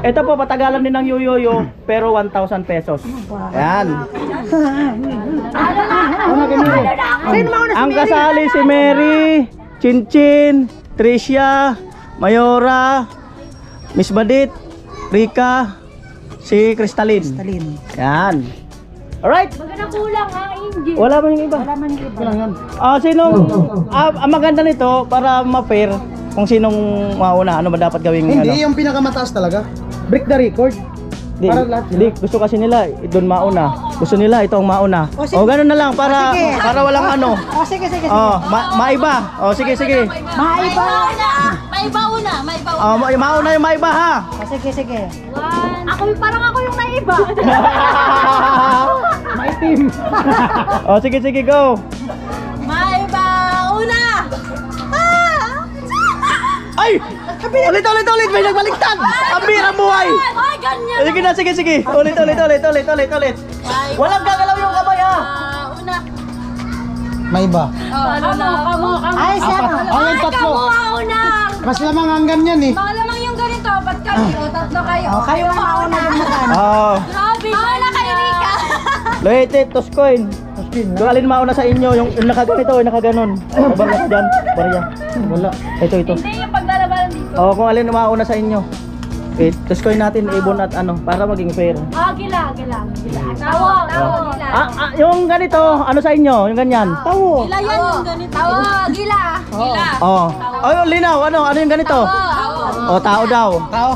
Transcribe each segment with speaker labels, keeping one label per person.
Speaker 1: Ito po, patagalan din ng yoyoyo, pero 1,000 pesos. Ayan. Ang kasali si Mary, Chinchin, Tricia, Mayora, Miss Badit, Rika, si Crystalline. Ayan. Alright.
Speaker 2: Maganda kulang ha, Indy.
Speaker 1: Wala man yung iba. Sinong ang maganda nito para ma-fair kung sinong mauna, ano ba dapat gawing
Speaker 3: Hindi,
Speaker 1: ano?
Speaker 3: yung pinakamataas talaga. Break the record.
Speaker 1: Di,
Speaker 3: para lahat sila.
Speaker 1: di, gusto kasi nila doon mauna. Gusto nila itong mauna. O ganun na lang para walang ano.
Speaker 4: Sige.
Speaker 1: Maiba. O sige.
Speaker 4: Maiba.
Speaker 2: Maiba una.
Speaker 1: Mauna yung maiba ha.
Speaker 4: Sige.
Speaker 2: Parang ako yung naiba.
Speaker 3: Maitim.
Speaker 1: O sige, go.
Speaker 2: Maiba una.
Speaker 1: Ay! Ulit, may nagbaliktad! Ang birang buhay!
Speaker 2: Ay, ganyan.
Speaker 1: Sige. Ulit. Walang gagalaw yung kamay ha!
Speaker 2: Una.
Speaker 3: May iba.
Speaker 2: Kamo.
Speaker 4: Ay, siya.
Speaker 3: Yung tatlo.
Speaker 2: Una.
Speaker 3: Mas lamang ang ganyan eh.
Speaker 2: Malamang yung ganito. Ba't tatlo kayo?
Speaker 4: Kayo ang mauna yung magano.
Speaker 2: Grabe. Mauna kayo, Rika.
Speaker 1: Wait, Toscoin. Yung alin mauna sa inyo, yung nakaganito, yung nakaganon. Mabangas dyan, barya. Wala. Ito.
Speaker 2: Hindi yung paglalabanan dito.
Speaker 1: Kung alin mauna sa inyo. Toscoin natin, ibon at ano, para maging fair.
Speaker 2: Gila. Tawo, gila.
Speaker 1: Yung ganito, ano sa inyo? Yung ganyan?
Speaker 4: Tawo.
Speaker 2: Gila yan yung ganito. Tawo, gila. Gila.
Speaker 1: Yung linaw, ano yung ganito? Tao daw.
Speaker 3: Tao.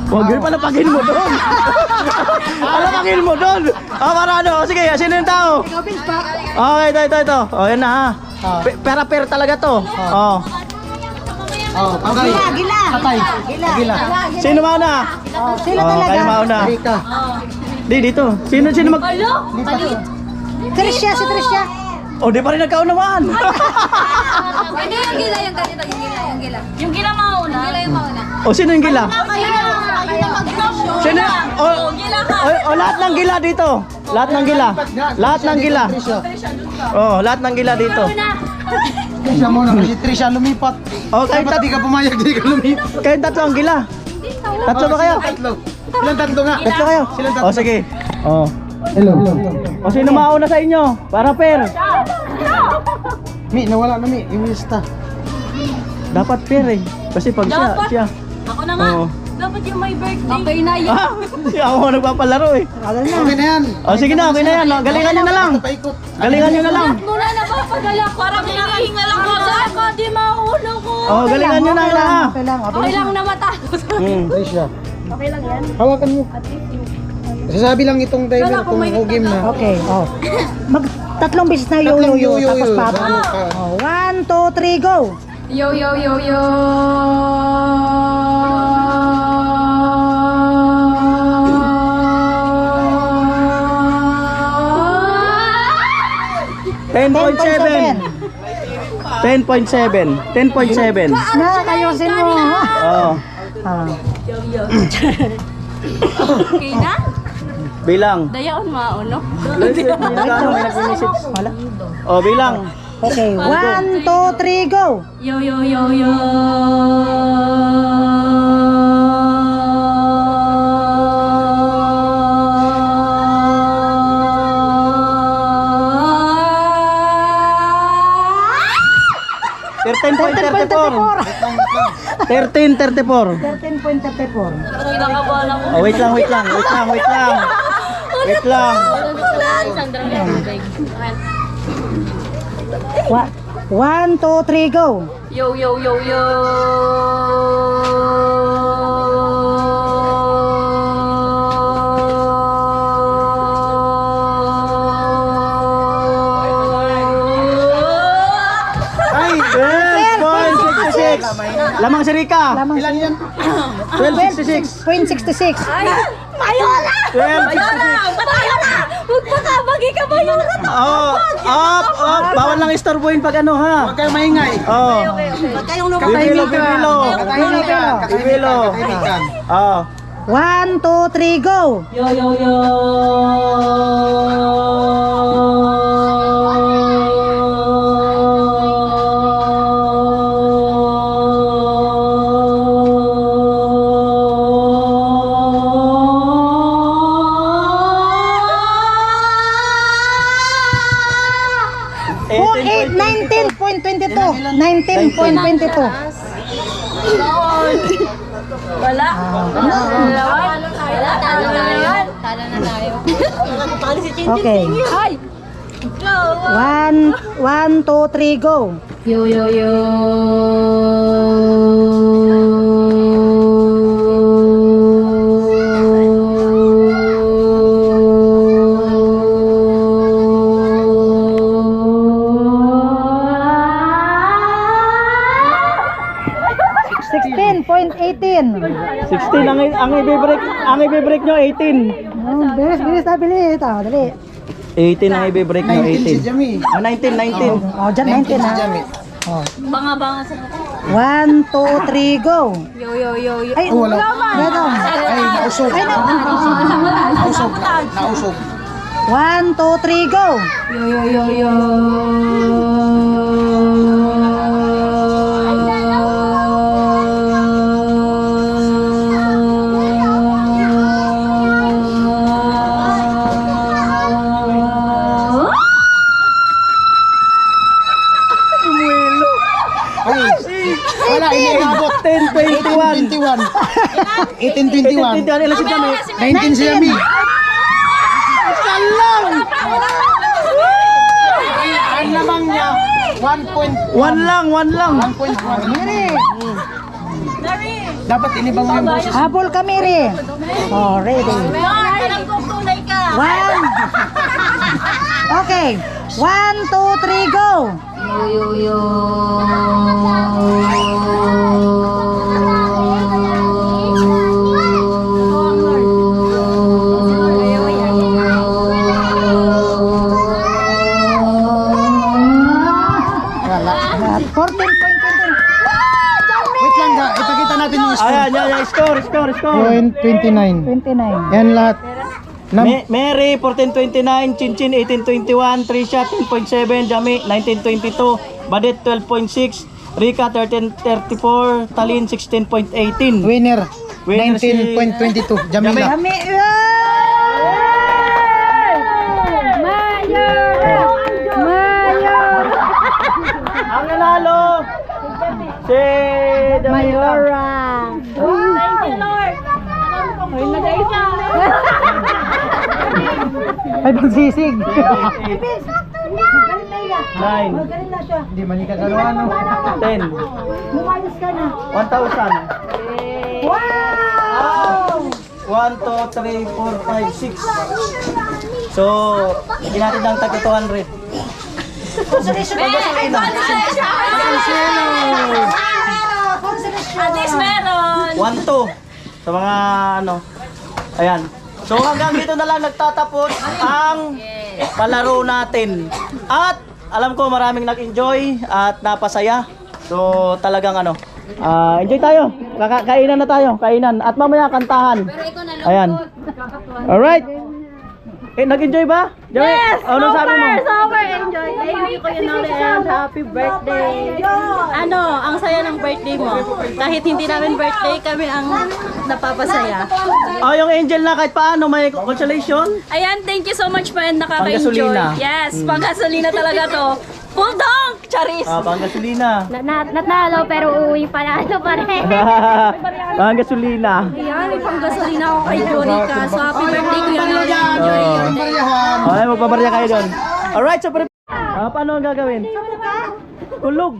Speaker 1: Huwag yun, palapagin mo doon. Palapagin mo doon. Para ano, sige, sino yung tao? Okay, ito. Yan na ha. Pera talaga to.
Speaker 3: Pagay.
Speaker 4: Gila.
Speaker 3: Patay. Gila.
Speaker 1: Sino mauna?
Speaker 4: Sila talaga.
Speaker 1: Kayo mauna.
Speaker 3: Rika.
Speaker 1: Dito. Sino mag...
Speaker 2: Palit.
Speaker 4: Tricia, si Tricia.
Speaker 1: Di pa rin nagkaunawaan.
Speaker 2: Ano yung gila yung ganito? Yung gila. Yung gila mauna. Yung gila yung mauna.
Speaker 1: Sino yung gila?
Speaker 2: Kayo na mag-show.
Speaker 1: Sino?
Speaker 2: Gila ka.
Speaker 1: Lahat ng gila dito. Lahat ng gila. Lahat ng gila. Lahat ng gila dito.
Speaker 3: Trisha muna kasi Trisha lumipat.
Speaker 1: Kayo
Speaker 3: Dapat di ka pumayag, di ka lumipat.
Speaker 1: kayong tatlo ang gila. Tatlo ba kayo?
Speaker 3: Tatlo. Silang tatlo nga.
Speaker 1: Tatlo kayo?
Speaker 3: Silang tatlo.
Speaker 1: Sige.
Speaker 3: Hello.
Speaker 1: Sino mauna sa inyo? Para fair.
Speaker 3: Mi, nawala na Mi. Yung lista.
Speaker 1: Dapat fair eh. Kasi pag siya.
Speaker 2: Ako na nga. Dapat yung may birthday. Okay na yun.
Speaker 1: Ako nagpapalaro eh.
Speaker 3: Okay na yan.
Speaker 1: Sige na, okay na yan. Galingan nyo na lang.
Speaker 3: Paikot.
Speaker 1: Galingan nyo na lang.
Speaker 2: Muna na papagalak. Parang hinahinga lang ko. Ako, di maulo ko.
Speaker 1: Galingan nyo na lang.
Speaker 4: Okay lang.
Speaker 2: Okay lang na matapos.
Speaker 3: Trisha.
Speaker 2: Okay lang yan.
Speaker 3: Hawakan mo. Sasabi lang itong timer kung game na.
Speaker 4: Okay. Tatlong beses na yo. Tapos papa. 1, 2, 3, go.
Speaker 2: Yo. $10.7.
Speaker 4: Na, kayosin mo.
Speaker 2: Okay na?
Speaker 1: Bilang.
Speaker 2: Dayaon mauno.
Speaker 1: May nag-message. Bilang.
Speaker 4: Okay, 1, 2, 3, go.
Speaker 2: Yo. $13.34.
Speaker 4: 13.34.
Speaker 1: Wait lang.
Speaker 4: 1, 2, 3, go.
Speaker 2: Yo.
Speaker 1: Ay, 12.66. Lamang si Rika.
Speaker 3: Ilan yan?
Speaker 1: 12.66.
Speaker 4: 0.66.
Speaker 2: Mayola!
Speaker 1: 12.66.
Speaker 2: Patayo na! Magpakabagi ka ba yun?
Speaker 1: Up. Bawal lang istorbohin pag ano ha.
Speaker 3: Huwag kayong maingay.
Speaker 1: Bibilo.
Speaker 3: Katahimikan.
Speaker 4: 1, 2, 3, go.
Speaker 2: Yo.
Speaker 4: 19.22.
Speaker 2: Wala. Talo na yun. Talo na tayo.
Speaker 4: Okay.
Speaker 2: Ay! Go!
Speaker 4: 1, 2, 3, go.
Speaker 2: Yo, yo, yo.
Speaker 4: $16.18.
Speaker 1: 16 ang i-break nyo 18.
Speaker 4: Bilis na, bilis. Dali.
Speaker 1: 18 ang i-break nyo
Speaker 3: 19 si
Speaker 1: 18.
Speaker 3: Jami.
Speaker 1: Ah, 19.
Speaker 4: Oh, dyan 19
Speaker 3: si
Speaker 4: ha.
Speaker 3: Jami.
Speaker 2: Banga-banga sa
Speaker 4: 1, 2, 3, go.
Speaker 2: Yo, yo, yo, yo.
Speaker 4: Ay,
Speaker 3: Oh, wala.
Speaker 4: Beto.
Speaker 3: Ay, nausog. Nausog. Nausog.
Speaker 4: 1, 2, 3, go.
Speaker 2: Yo, yo, yo, yo.
Speaker 3: Ay, wala, iniabot.
Speaker 1: 10-21.
Speaker 3: 18-21.
Speaker 1: 18-21. Ilan si Jami?
Speaker 3: 19 si Jami. Ang lamang niya, 1.1.
Speaker 1: 1 lang.
Speaker 3: 1.1.
Speaker 4: Miri.
Speaker 3: Dapat inibang mo yung boses.
Speaker 4: Habol ka, Miri. Oh, ready.
Speaker 2: Alam ko tunay ka.
Speaker 4: 1. Okay. 1, 2, 3, go.
Speaker 2: Yo, yo, yo.
Speaker 4: At 14.20.
Speaker 3: Wait lang ga, ipakita natin yung score.
Speaker 1: Ayan. Score.
Speaker 3: 29.
Speaker 4: 29.
Speaker 3: Yan lahat.
Speaker 1: Mary 14.29, Chinchin 18.21, Trisha 10.7, Jami 19.22, Badet 12.6, Rika 13.34, Talin 16.18.
Speaker 3: Winner,
Speaker 1: Winner si-
Speaker 3: 19.22. Jamila.
Speaker 4: Kami.
Speaker 1: Ang nanalo si Jamila.
Speaker 4: Mayora.
Speaker 2: Thank you, Lord. Ay, nag-isa.
Speaker 4: Ay, pagsisig.
Speaker 1: 9,
Speaker 4: Magaling na siya.
Speaker 3: Hindi man ikagalawan.
Speaker 1: 10,
Speaker 4: Lumayos ka na.
Speaker 1: 1,000.
Speaker 4: Wow!
Speaker 1: 1, 2, 3, 4, 5, 6. So, bigyan natin ng tag 200.
Speaker 2: At least meron.
Speaker 1: 1, 2. Sa mga ano. Ayan. So hanggang dito na lang nagtatapos ang palaro natin. At alam ko maraming nag-enjoy at napasaya. So talagang ano. Enjoy tayo. Kainan na tayo. Kainan. At mamaya kantahan. Ayan. Alright. Nag-enjoy ba? Joey,
Speaker 2: Yes!
Speaker 1: ano sabi mo?
Speaker 2: Super enjoy. Thank you, Kuya Noli, and happy birthday. Ano, ang saya ng birthday mo. Kahit hindi namin birthday, kami ang napapasaya.
Speaker 1: Yung angel na kahit paano may consolation.
Speaker 2: Ayan, thank you so much po and nakaka-enjoy.
Speaker 1: Panggasolina.
Speaker 2: Yes, panggasolina talaga to. Full donk! Charis!
Speaker 1: Panggasolina.
Speaker 2: Natalo pero uuwi pa na pa rin.
Speaker 1: Panggasolina.
Speaker 2: Ayan, may panggasolina ako kay Jorica. So happy birthday, Kuya Noli. Enjoy your day.
Speaker 1: Okay, magpabarya kayo doon. Alright, so paano ang gagawin? Tulog.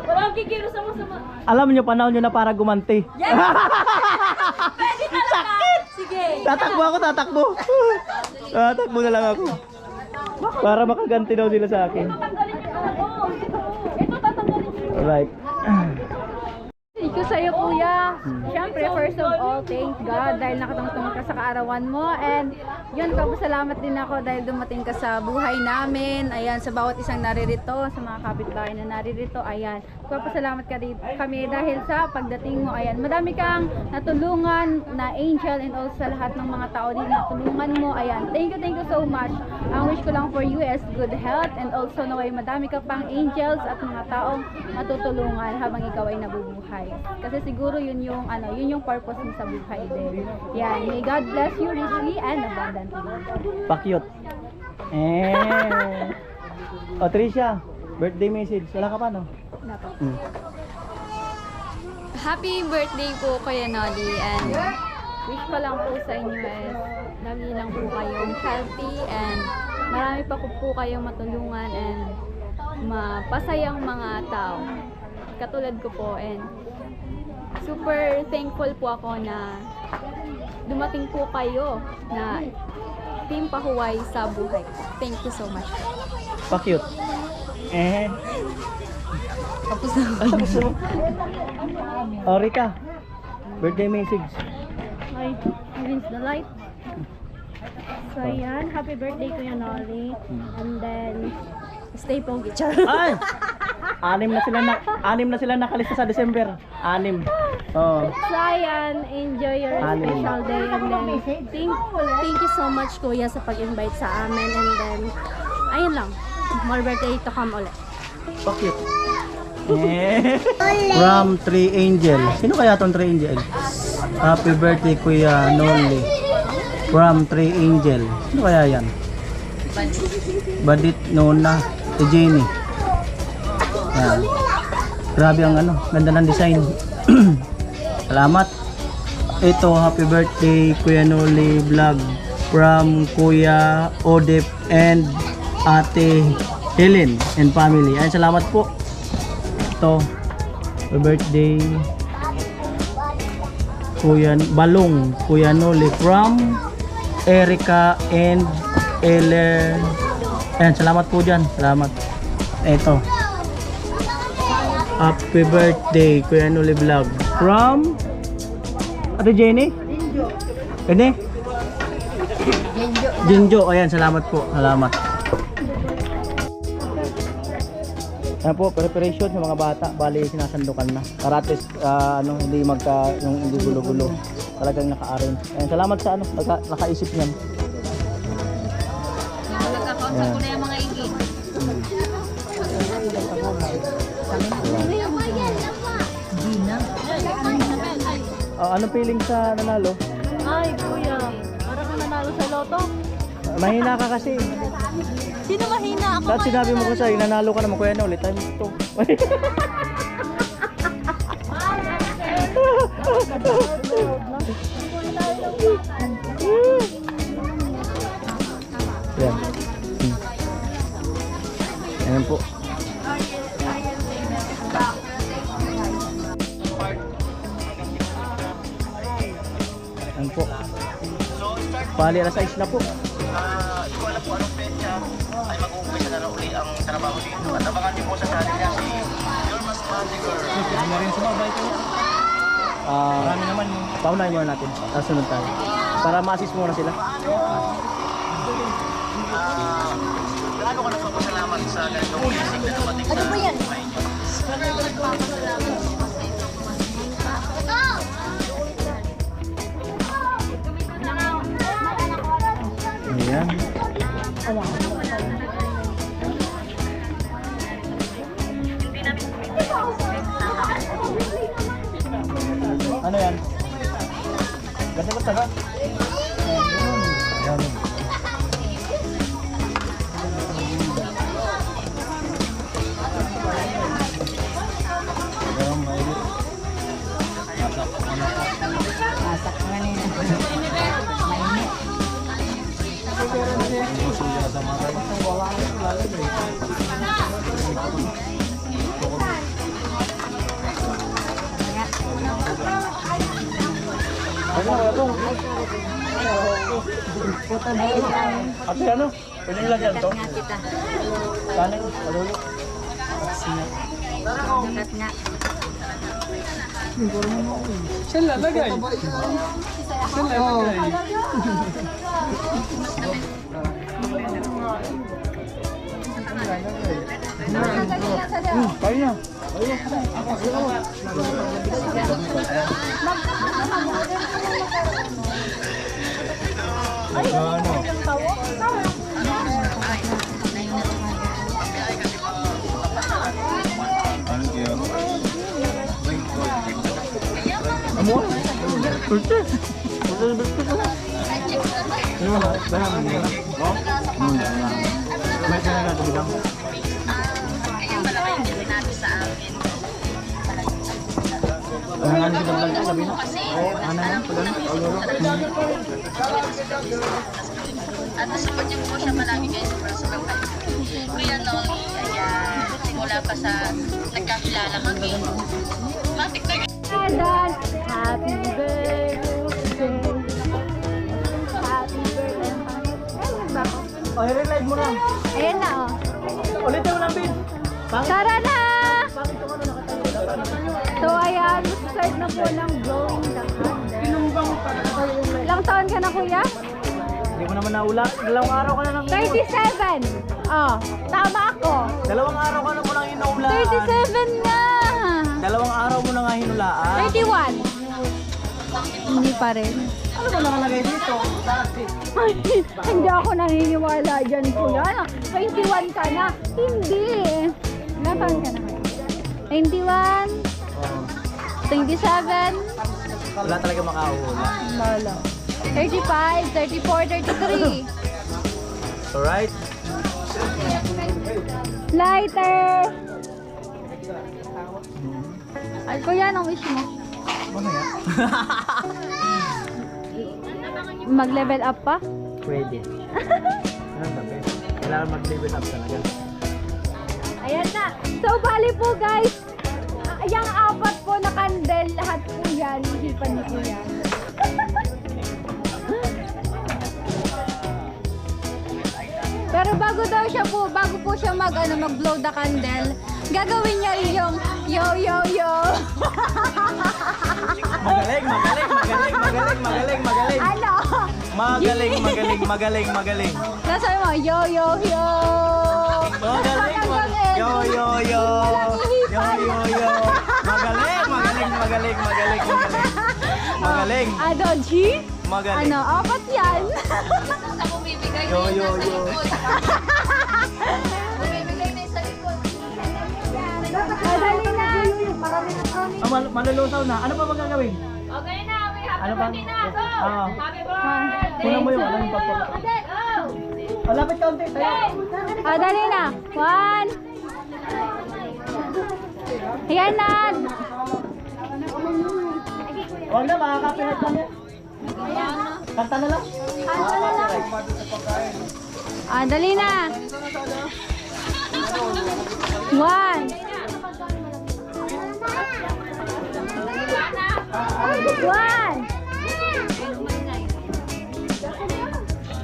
Speaker 2: Walang kikilos ako sa
Speaker 1: Alam nyo, panahon nyo na para gumanti.
Speaker 2: Pwede talaga. Sige.
Speaker 1: Tatakbo ako, tatakbo. Tatakbo na lang ako. Para makaganti daw sila sa akin.
Speaker 2: Ito tatanggalin niyo.
Speaker 1: Alright.
Speaker 2: Thank you sa'yo, Kuya. Siyempre, first of all, thank God dahil nakatungtong ka sa kaarawan mo. And yun, kapasalamat din ako dahil dumating ka sa buhay namin. Ayan, sa bawat isang naririto, sa mga kapitbahay na naririto. Ayan, kapasalamat ka rin kami dahil sa pagdating mo. Ayan, madami kang natulungan na angel and also sa lahat ng mga tao din na tulungan mo. Ayan, thank you so much. Ang wish ko lang for you is good health and also naway madami ka pang angels at mga taong matutulungan habang ikaw ay nabubuhay. Kasi siguro yun yung purpose mo sa buhay din. Yan, may God bless you richly and abundantly.
Speaker 1: Pakyut. O Trisha, birthday message. Wala ka pa, no?
Speaker 2: Dapat.
Speaker 5: Happy birthday po Kuya Noli, and
Speaker 2: Wish ko lang po sa inyo is lagi lang po kayong healthy and marami pa po kayong matulungan and mapasayang mga tao. Katulad ko po, and super thankful po ako na dumating po kayo na Team Pahuway sa buhay. Thank you so much.
Speaker 1: Pa-cute. Tapos na. Oh, Rika. Birthday message.
Speaker 6: Hi, Vince the Light. So yan, happy birthday Kuya Noli. And then, stay pogi. Char.
Speaker 1: Ay! Anim na sila nakalista sa December. 6. Oh.
Speaker 6: So yan, enjoy your
Speaker 1: Anim.
Speaker 6: special day. And then, thank you so much Kuya sa pag-invite sa amin. And then, ayun lang, more birthday to come ulit.
Speaker 1: Bakit? From 3 Angel. Sino kaya tong 3 Angel? Happy birthday Kuya Noli. From 3 Angel. Sino kaya yan? Badit Nona Jenny. Yan. Grabe ang ganda ng design. Salamat. Ito, happy birthday Kuya Noli vlog from Kuya Odep and Ate Helen and family. Ay, salamat po. Ito, happy birthday Kuya Balong, Kuya Noli from Erica and Eller. Ayan, salamat po dyan. Salamat. Ito, happy birthday Kuya Noli vlog from Ate Jenny? Jenny? Jinjo. Ayan, salamat po. Salamat. Ayan po, preparation sa mga bata. Bali, sinasandukan na. Para at least, hindi yung hindi gulo-gulo. Talagang naka-arrange. Ayan, salamat sa nakaisip niyan.
Speaker 5: nagkakausap ko na yung mga igit.
Speaker 1: Anong feeling sa nanalo?
Speaker 6: Ay, Kuya, para ka nanalo sa loto.
Speaker 1: Mahina ka kasi.
Speaker 6: Sino mahina? Ako
Speaker 1: Dahil sinabi mo ko sa'yo, nanalo ka naman Kuya Noli. Times 2. Yan. Ayan po. Ayan po. Bali, alas 6 na po.
Speaker 7: Hindi ko alam po anong petsa ay mag-uumpisa na rin uli ang trabaho dito. At abangan niyo po sa channel niya si Yormas Magiker. Hindi na rin sumabay kayo.
Speaker 1: Marami naman yung... Paunahin muna natin. Tapos sunod tayo. Para ma-assist muna sila.
Speaker 7: Gaano ka nagpapasalamat sa ganitong blessing na dumating sa buhay niyo?
Speaker 1: Ayan. Ano yan? Ganda ba taga? Ayan. Ayan, mainit. Masak kanina. Mainit. Ate, ano? Pwede nilagyan to? Kanin? Palulo? Saan lalagay? Saan lalagay? Kaya. Amo? Kurte.
Speaker 5: Ayan pala kayo sinabi sa amin.
Speaker 1: Ano si Dablag ka, sabi na? Ano yan?
Speaker 5: At nasupport niyo po siya palagi kayo sa buhay. Kuya Noli, ayan. Simula pa sa nagkakilala kami. Matik na
Speaker 6: Happy birthday. Happy birthday. Ayun ba ako?
Speaker 1: O, i-relive mo na.
Speaker 6: Ayan na oh.
Speaker 1: Ulitin mo lang, Bin.
Speaker 6: Tara na! So ayan, start na po ng blowing the candle. Ilang taon ka na kuya?
Speaker 1: Hindi mo naman naulat. 2 araw ka na nang
Speaker 6: 37! Oh, tama ako.
Speaker 1: 2 araw ka na mo nang inuulaan.
Speaker 6: 37 na!
Speaker 1: 2 araw mo na nga hinulaan.
Speaker 6: 31! Hindi pa rin.
Speaker 1: Ano ba nakalagay dito?
Speaker 6: Ay, hindi ako naniniwala dyan kuya. 21 ka na. Hindi. Ilang taon ka na? 91? 27?
Speaker 1: Wala talaga makahula.
Speaker 6: Lolo. 35, 34, 33.
Speaker 1: Alright?
Speaker 6: Lighter! Ay, kuya, anong wish mo?
Speaker 1: Mamaya.
Speaker 6: Mag-level up pa?
Speaker 1: Pwede. Anong sabi? Kailangan mag-level up talaga.
Speaker 6: Ayan na. So, bali po guys, yung 4 po na candle, lahat po yan, hipan ni kuya. Pero bago po siya mag-blow the candle, gagawin niya yung yo yo yo.
Speaker 1: Magaling, magaling, magaling, magaling, magaling, magaling.
Speaker 6: Ano?
Speaker 1: Magaling, magaling, magaling, magaling.
Speaker 6: Nasabi mo, yo yo yo.
Speaker 1: Magaling,
Speaker 6: Hanggang
Speaker 1: yo, yo, yo.
Speaker 6: Walang
Speaker 1: Yo,
Speaker 6: ihipan.
Speaker 1: yo, yo. Magaling, magaling, magaling, magaling, magaling. Magaling,
Speaker 6: Ano, G?
Speaker 1: magaling.
Speaker 6: Ano, 4 yan.
Speaker 5: sa bumibigay
Speaker 1: Yo,
Speaker 5: na
Speaker 1: yo,
Speaker 5: yun nasa
Speaker 1: yo.
Speaker 5: likod. Bumibigay na yun sa likod.
Speaker 6: Madali na.
Speaker 1: Malulusaw na. Ano pa magagawin?
Speaker 5: Okay na, we have
Speaker 1: Ano
Speaker 5: to
Speaker 1: ba?
Speaker 5: party na. Go!
Speaker 1: Ah.
Speaker 5: Happy birthday!
Speaker 1: Kunan mo yung ano yung papapap. Malapit kaunti, tayo.
Speaker 6: Dali na. 1. Ayan na.
Speaker 1: Huwag na, makaka-copyright lang yan. Kanta na lang.
Speaker 6: Dali na. 1. 1.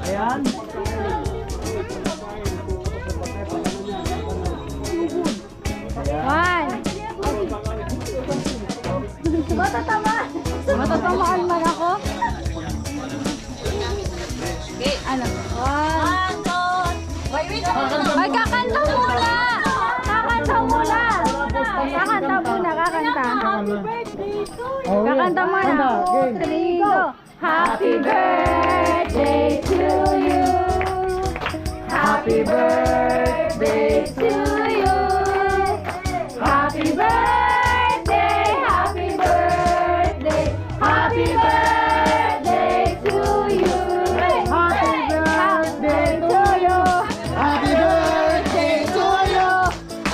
Speaker 1: Ayan.
Speaker 6: Matatamaan man ako. Ano? 1. Ay, kakanta muna! Kakanta muna! Kakanta muna, kakanta. Kakanta muna. 3, go! Happy birthday to you! Happy birthday to you! Happy birthday! Happy birthday! Happy birthday to you! Happy birthday to you!
Speaker 3: Happy birthday to you!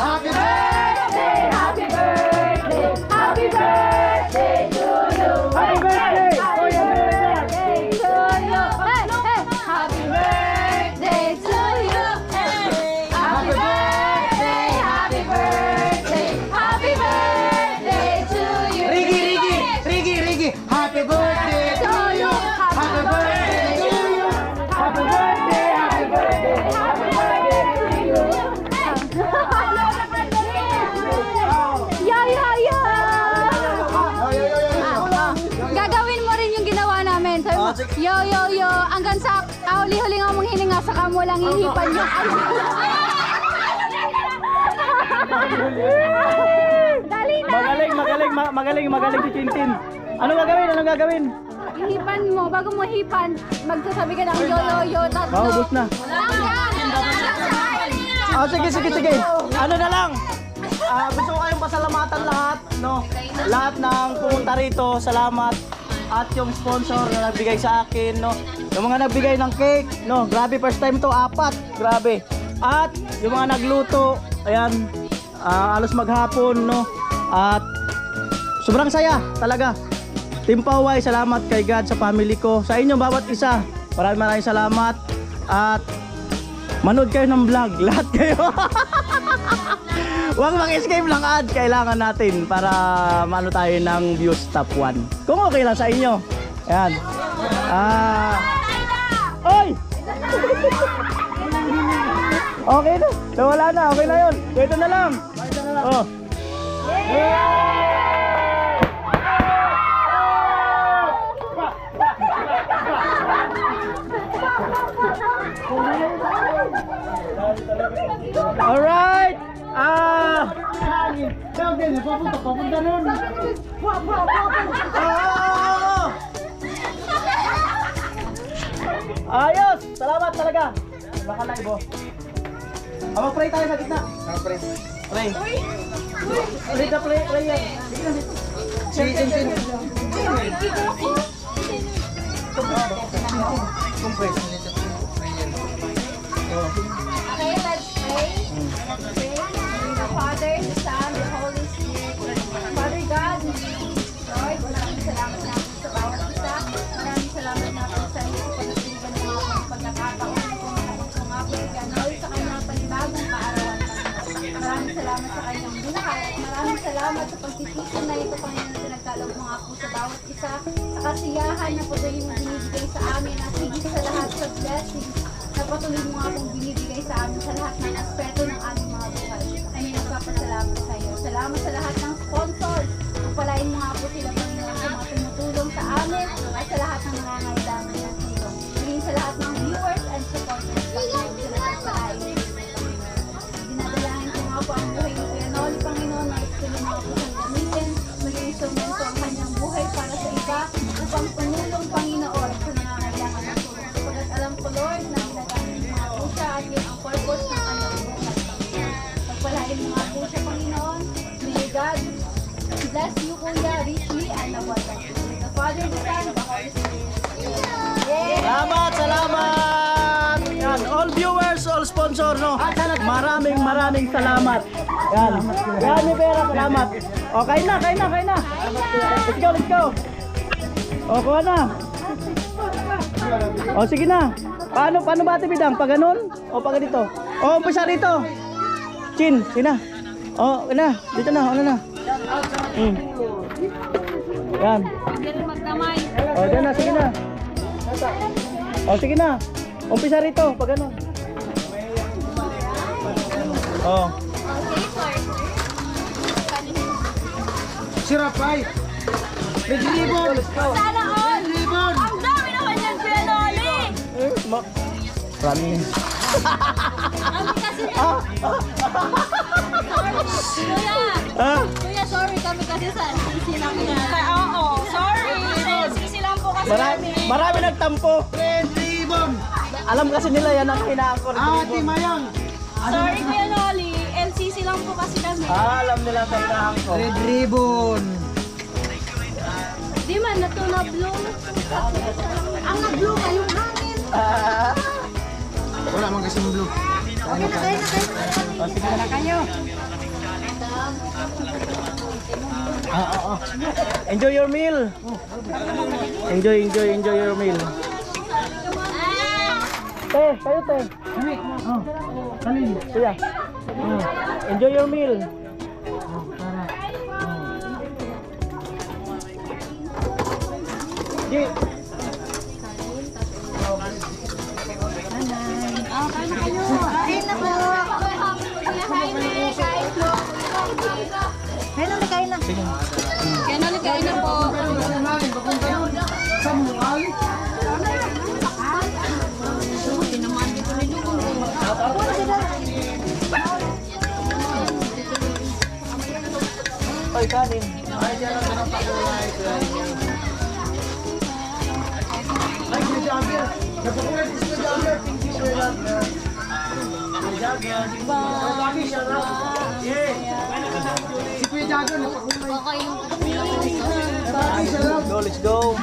Speaker 6: Happy birthday! Happy birthday! Happy birthday to you! Happy birthday! Happy birthday to you! Hey, hey! Happy birthday to you! Happy birthday! Happy birthday! Happy birthday to you!
Speaker 3: Rigi! Happy birthday
Speaker 6: To you! Happy birthday to you! Happy birthday! Happy birthday! Happy birthday to you! Gagawin mo rin yung ginawa namin. Sabi mo, yo, yo, yo. Hanggang sa huli-huli nga mong hininga, saka mo lang hihipan yung Dali na.
Speaker 1: Magaling si Tintin. Ano gagawin? Ano gagawin?
Speaker 6: Hihipan mo. Bago mo hipan, magsasabi ka ng yo, yo, yo. Tatlo.
Speaker 1: Maubos na. Oh, sige. Ano na lang? Gusto ko kayong pasalamatan lahat, no? Lahat ng pumunta rito, salamat. At yung sponsor na nagbigay sa akin, no? Yung mga nagbigay ng cake, no? Grabe, first time to, 4. Grabe. At yung mga nagluto, ayan, alos maghapon, no? At sobrang saya talaga. Team Paway, salamat kay God sa family ko. Sa inyo bawat isa, maraming salamat. At manood kayo ng vlog, lahat kayo. Huwag mag-escape lang ad, kailangan natin para maano tayo ng views top 1. Kung okay lang sa inyo. Ayan. Oy! Okay na. Wala na, okay na yun. Ito na lang. Oh. Alright!
Speaker 3: Papunta nun.
Speaker 1: Ayos! Salamat talaga! Baka na ibo. Mag-pray tayo sa gitna. Pray. Pray na pray yan. Sin.
Speaker 2: Okay, let's pray. Pray. In the Father, the Son, the Holy Spirit. Father God, Lord, maraming salamat natin sa bawat isa. Maraming salamat natin sa iyo sa pagkakaligan ng mga pagkakataon kung mga pagkakanoy sa kanyang panibagong kaarawan. Maraming salamat sa kanyang buhay. Maraming salamat sa pagtitisin na ito, Panginoon, na pinagkaloob mga po sa bawat isa. Sa kasiyahan na patuloy mong binibigay sa amin at higit sa lahat sa blessings na patuloy mo nga pong binibigay sa amin sa lahat ng aspeto ng aming mga buhay. Ay nagpapasalamat sa iyo. Salamat sa lahat ng sponsors. Pagpalain mo nga po sila, Panginoon, sa mga tumutulong sa amin at sa lahat ng nangangailangan ng tulong. Maging sa lahat ng viewers and supporters, Panginoon, sila pagpalain. Dinadalahin ko nga po ang buhay ni Kuya Noli, Panginoon, na gusto niyo mga po siyang gamitin. Maging instrumento ang kanyang buhay para sa iba upang tumulong, Panginoon, sa nangangailangan ng tulong. Sapagkat alam ko, Lord, na ginagamit mo nga po siya at yun ang purpose ng kanyang buhay. Pagpalain mo nga po siya, Panginoon. May God bless you, Kuya, richly and abundantly. The Father, the Son, the Holy Spirit.
Speaker 1: Salamat! Yan, all viewers, all sponsor, no? Maraming salamat. Yan. Yan ni Pera, salamat. O, kain na. Let's go. O, kuha na. O, sige na. Paano ba ate Bidang? Pag ganun? O, pag ganito? O, umpisa rito. Chin, sina. O, na. Dito na, ano na. Yan. O, dyan na, sige na. O, sige na. Umpisa rito, pag ganun. O.
Speaker 3: Sirap ay. Red ribbon.
Speaker 2: Sana all! Ang dami naman yung Kuya Noli!
Speaker 1: Marami.
Speaker 2: Kuya, sorry kami kasi sa sisi lang yan. Oo, sorry. Sisi lang po kasi
Speaker 1: Marami nagtampo.
Speaker 3: Red ribbon.
Speaker 1: Alam kasi nila yan ang hinaan ko.
Speaker 3: Ate Mayang.
Speaker 2: Sorry Kuya Noli, LCC lang po kasi kami.
Speaker 1: Alam nila sa hinaan ko.
Speaker 3: Red ribbon.
Speaker 2: Di man, nato na bloom. Ang na-bloom ay yung hangin.
Speaker 3: Wala man kasing blue.
Speaker 2: Okay na kayo. Sige na kayo.
Speaker 1: Enjoy your meal. Enjoy your meal. Kayo te.
Speaker 3: Kalin.
Speaker 1: Kuya. Enjoy your meal. Gi.
Speaker 2: Kain na po. Kain na. Kain na po.
Speaker 3: Samuel.
Speaker 1: Oy, kanin.
Speaker 3: Si Kuya Jagger napakulay.
Speaker 1: Let's go.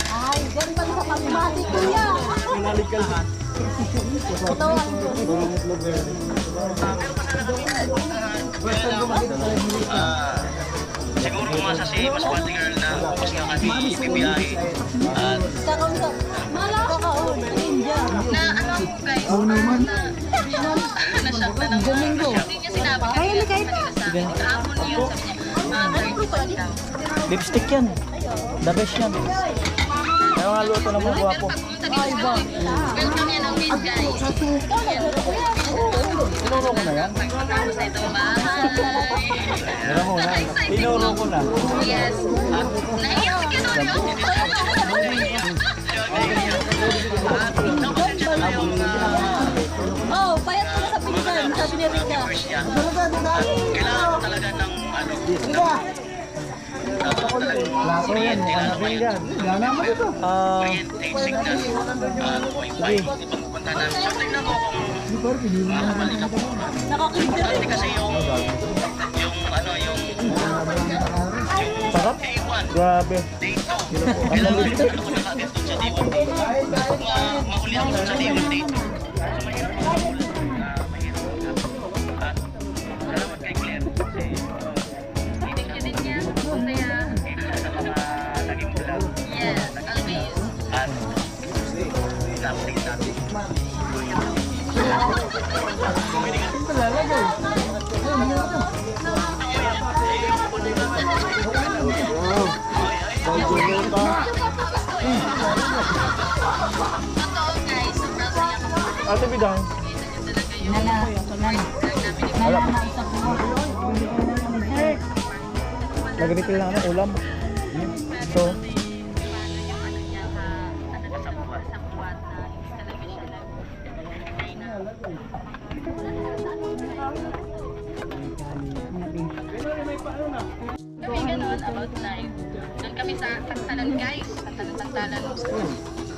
Speaker 2: Ay, ganun pa sa pagmati, Kuya.
Speaker 1: Pinalig ka lahat.
Speaker 7: Siguro umasa si Mas Bati Girl na bukas nga kami ibibiyahe. At
Speaker 5: Na ano guys, na siya na Domingo. Hindi niya sinabi kasi kanina sa akin. Kahapon yun sabi niya.
Speaker 1: Lipstick yan. The best yan. Kaya nga luto na mga gwapo.
Speaker 5: Welcome yan ang main guys.
Speaker 1: Tinuro ko na yan.
Speaker 5: Pagkatapos na itong bahay.
Speaker 1: Tinuro ko na.
Speaker 5: Yes. Naiyak si Kinorio. Oh, payat ko sa pinggan. Sabi ni Rika.
Speaker 7: kailangan mo talaga ng ano,
Speaker 1: Lato yan. Pinggan.
Speaker 7: kuryente, signal, wifi. Pagpunta namin. So, tingnan mo kung makabalik ka po. Importante kasi yung ano, yung
Speaker 1: Sarap.
Speaker 7: day 1,
Speaker 1: Grabe.
Speaker 7: day 2. Kailangan rin ko na agad dun sa day 1, day 2. Pag mahuli ako dun sa day 1, day 2. So, mahirap ako mahulan. Mahirap ako. At salamat kay Claire kasi
Speaker 5: Kinig-kinig niya. Masaya.
Speaker 7: naging vlog.
Speaker 5: Yes, always.
Speaker 7: At na-update natin.
Speaker 5: Totoo guys, sobrang saya ko.
Speaker 1: Ate Bidang. Nag-refill lang ng ulam. So,
Speaker 5: Kami ganun, about life. Doon kami sa Pantalan guys. Pantalan.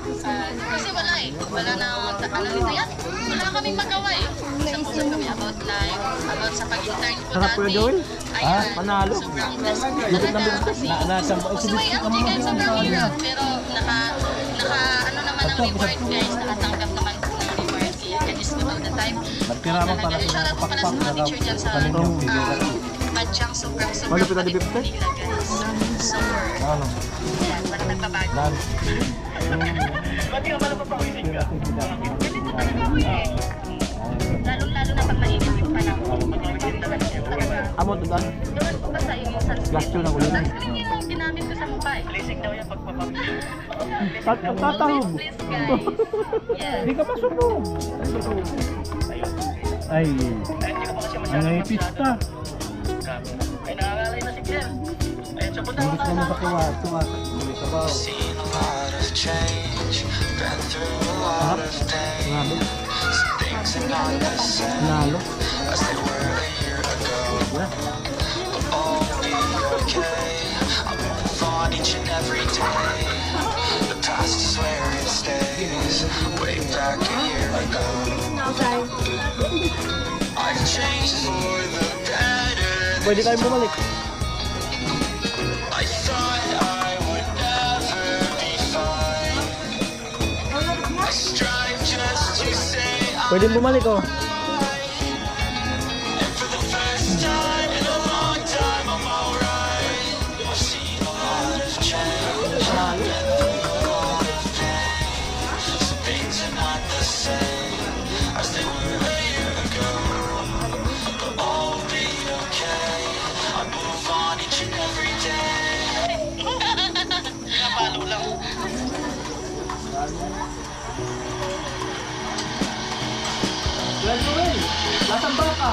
Speaker 5: Kasi wala eh. Wala na ano nito yan. Wala kaming magawa eh. Usap-usap kami about life. About sa pag-intern ko
Speaker 1: Sarap
Speaker 5: dati.
Speaker 1: kuya Joel?
Speaker 5: Ayan.
Speaker 1: Panalo.
Speaker 5: Sobrang blessed talaga kasi. Kasi may MJ guys, sobrang hirap. Pero ano naman ang reward guys. Nakatanggap naman po ng reward. Kaya kanis ko all the time. Talaga. Shoutout ko pala sa mga teacher dyan sa Badyang. Sobrang pag-ibig nila guys. Super. Ayan, wala nagbabago.
Speaker 7: Ba't di ka pala papawisin ka?
Speaker 5: Ganito talaga ako eh. Lalo-lalo na pag mainit yung panahon. Talaga.
Speaker 1: amo doon.
Speaker 5: Doon ko pa sa yung sunscreen.
Speaker 1: Last year na ulit.
Speaker 5: Sunscreen yung ginamit ko sa mukha eh.
Speaker 7: Blessing daw yan pagpapawis.
Speaker 1: Tatahog.
Speaker 5: Please guys. Yes.
Speaker 1: Hindi ka masunog.
Speaker 7: Ayun.
Speaker 1: Ay,
Speaker 7: Ay, hindi ko pa kasi masyadong
Speaker 1: ang ipit pa.
Speaker 7: Grabe. Ay, nakakalay na si Claire. Ayun, so punta ko na sa...
Speaker 8: Seen a lot of change, been through a lot of pain. Some things are not the same
Speaker 1: Nalo.
Speaker 8: as they were a year ago. But all will be okay. I move on each and every day. The past is where it stays. Way back a year ago. I've changed for the better.
Speaker 1: Pwede tayong bumalik.
Speaker 8: I thought I would never be fine. I strive just to say
Speaker 1: Pwede bumalik oh.
Speaker 8: And for the first time in a long time, I'm alright. I've seen a lot of change, been through a lot of pain. Some things are not the same as they were a year ago. But all will be okay. I move on each and every day.
Speaker 7: Pinapalo lang.
Speaker 1: Lasang baka.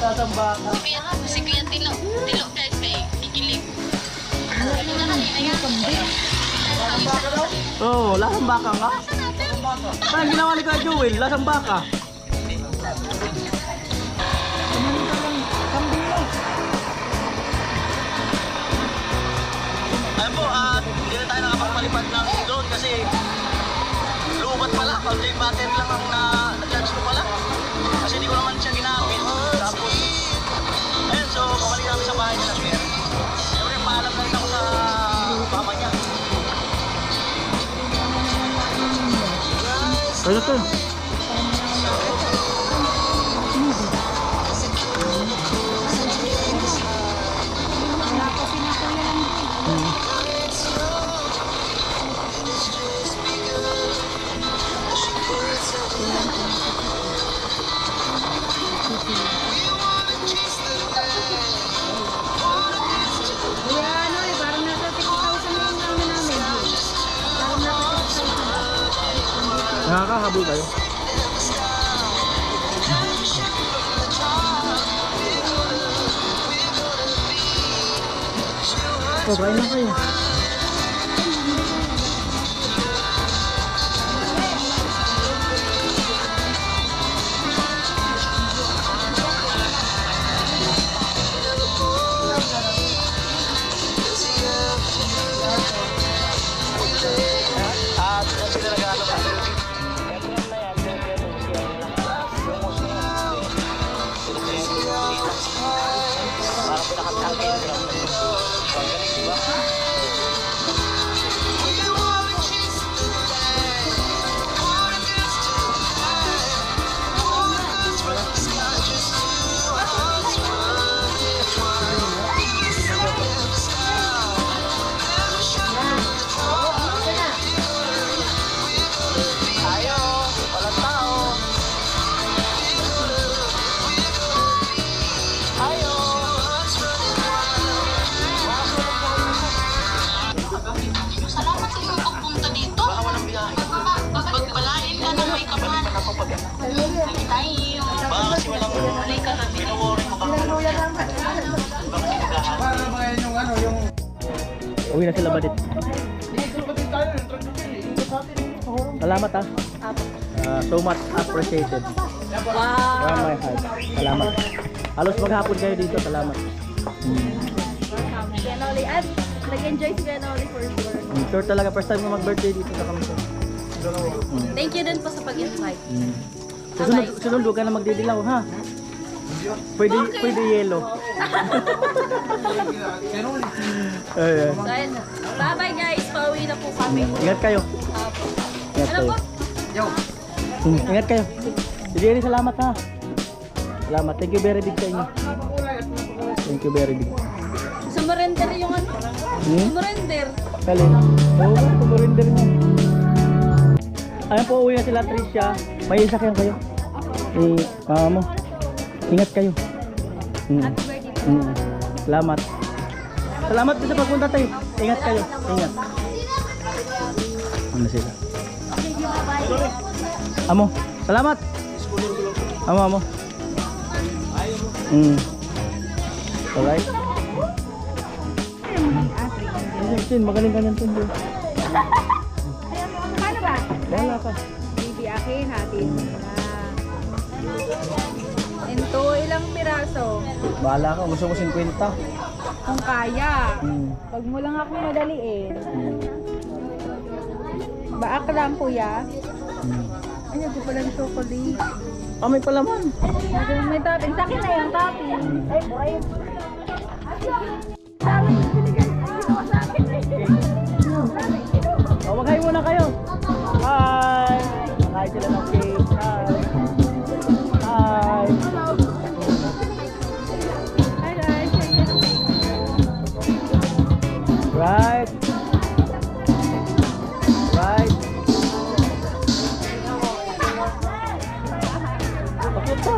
Speaker 1: Lasang baka.
Speaker 5: Si Kuya Tilo guys may kikilig. Ano na kanina yan?
Speaker 1: Oo, lasang baka nga. Parang ginawa ni Kuya Joel, lasang baka.
Speaker 7: Alam po, hindi na tayo nakapagpalipad ng drone kasi lubat pala, contact battery lang ang na-charge ko pala. Kasi hindi ko naman siya ginamit. Tapos, ayun, so bumalik namin sa bahay nila Claire. Siyempre, paalam na rin ako sa mama niya.
Speaker 1: Ano to? Nakakahabol kayo? Oh, kain na kayo.
Speaker 7: At yan sila nag-ano pa. Parang pinakatangin ka. Ang galing, diba?
Speaker 5: Salamat sa iyong pagpunta dito. Magbalain ka ng may kapan. Tayo.
Speaker 7: Baka kasi walang pinawari mo kami.
Speaker 1: Uwi na sila Badit. Salamat ha. So much appreciated. From my heart. Salamat. Halos maghapon kayo dito. Salamat.
Speaker 2: Ganoli at nag-enjoy si Ganoli for sure.
Speaker 1: Sure talaga. First time ko mag-birthday dito sa kami.
Speaker 2: Thank you din po sa pag-invite.
Speaker 1: Susunod ka na magdidilaw ha. Pwede yellow. Ayan.
Speaker 2: So, ayun. Bye-bye guys. Pauwi na po kami.
Speaker 1: Ingat kayo. Ingat
Speaker 2: Ano
Speaker 1: kayo.
Speaker 2: po?
Speaker 1: Ingat kayo. Si Jerry, salamat ha. Salamat. Thank you very big sa inyo. Thank you very big.
Speaker 2: Sumurrender yung ano? Sumurrender.
Speaker 1: Kalin. Oo, sumurrender niya. Ayan po, uwi na sila Tricia. May isakyan kayo. Mama mo. Ingat kayo.
Speaker 2: Happy birthday.
Speaker 1: Salamat. Salamat din sa pagpunta tayo. Ingat kayo. Ingat. Ano sila? Amo. Salamat. Amo. Alright. Tin, magaling ka ng tindo.
Speaker 2: Paano ba?
Speaker 1: Wala ka.
Speaker 2: Bibi akin, hatin mo na. Ito, ilang piraso?
Speaker 1: Bahala ka. Gusto mo 50.
Speaker 2: Kung kaya. Pag mo lang ako madaliin. Baak lang kuya. Ay, ito pala yung chocolate.
Speaker 1: May palaman.
Speaker 2: May topping. Sa akin na yung topping. Ay, boy.
Speaker 1: Magkain muna kayo. Hi. Nakain sila ng cake. Hi.
Speaker 2: Hi guys.
Speaker 1: Right. Bakit pa?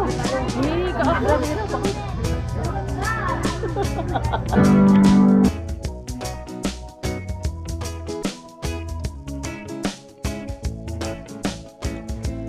Speaker 2: Hindi ka ako.